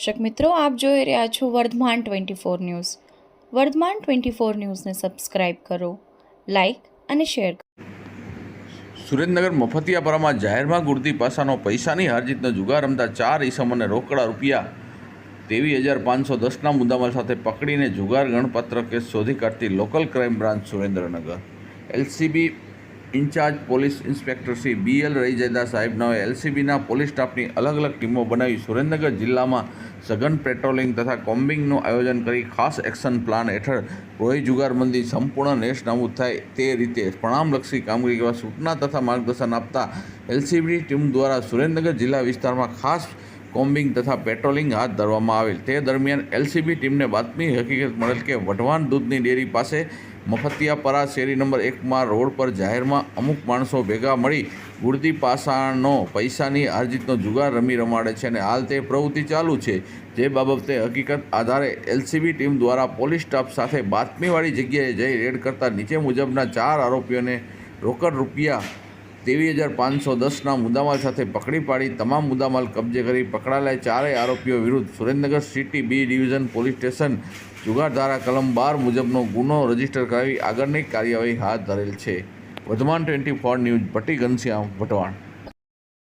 દર્શક મિત્રો, આપ જોઈ રહ્યા છો વર્ધમાન 24 ન્યૂઝ. વર્ધમાન 24 ન્યૂઝને સબસ્ક્રાઇબ કરો, લાઇક અને શેર કરો. સુરેન્દ્રનગર મફતિયાપરામાં જાહેરમાં ગુર્દી પાસાનો પૈસાની હારજીતનો જુગાર રમતા 4 ઈસમોને રોકડા રૂપિયા 23,510ના મુદ્દામાલ સાથે પકડીને જુગાર ગણપત્ર કેસ શોધી કાઢતી local crime branch Surendranagar LCB incharge police inspector Shri BL Raijada સાહેબનાઓએ એલસીબીના પોલીસ સ્ટાફની અલગ અલગ ટીમો બનાવી સુરેન્દ્રનગર જિલ્લામાં સઘન પેટ્રોલિંગ તથા કોમ્બિંગનું આયોજન કરી ખાસ એક્શન પ્લાન હેઠળ રોહી જુગારબંધી સંપૂર્ણ નેસ્તનાબૂદ થાય તે રીતે પરિણામલક્ષી કામગીરી કરવા સૂચના તથા માર્ગદર્શન આપતા એલસીબી ટીમ દ્વારા સુરેન્દ્રનગર જિલ્લા વિસ્તારમાં ખાસ કોમ્બિંગ તથા પેટ્રોલિંગ હાથ ધરવામાં આવેલ. તે દરમિયાન એલસીબી ટીમને બાતમી હકીકત મળેલ કે વઢવાણ દૂધની ડેરી પાસે મફતિયાપરા શેરી નંબર 1માં રોડ પર જાહેરમાં અમુક માણસો ભેગા મળી ગુર્દી પાસાનો પૈસાની હારજીતનો જુગાર રમાડે છે અને હાલ તે પ્રવૃત્તિ ચાલુ છે. જે બાબતે હકીકત આધારે એલસીબી ટીમ દ્વારા પોલીસ સ્ટાફ સાથે બાતમીવાળી જગ્યાએ જઈ રેડ કરતા નીચે મુજબના 4 આરોપીઓને રોકડ રૂપિયા 23,510ના મુદ્દામાલ સાથે પકડી પાડી તમામ મુદ્દામાલ કબજે કરી પકડાયેલા 4 આરોપીઓ વિરુદ્ધ Surendranagar city B division police station જુગારધારા કલમ 12 મુજબનો ગુનો રજીસ્ટર કરાવી આગળની કાર્યવાહી હાથ ધરેલ છે. વર્ધમાન 24 ન્યૂઝ ભટ્ટી ઘનશ્યામ વઢવાણ.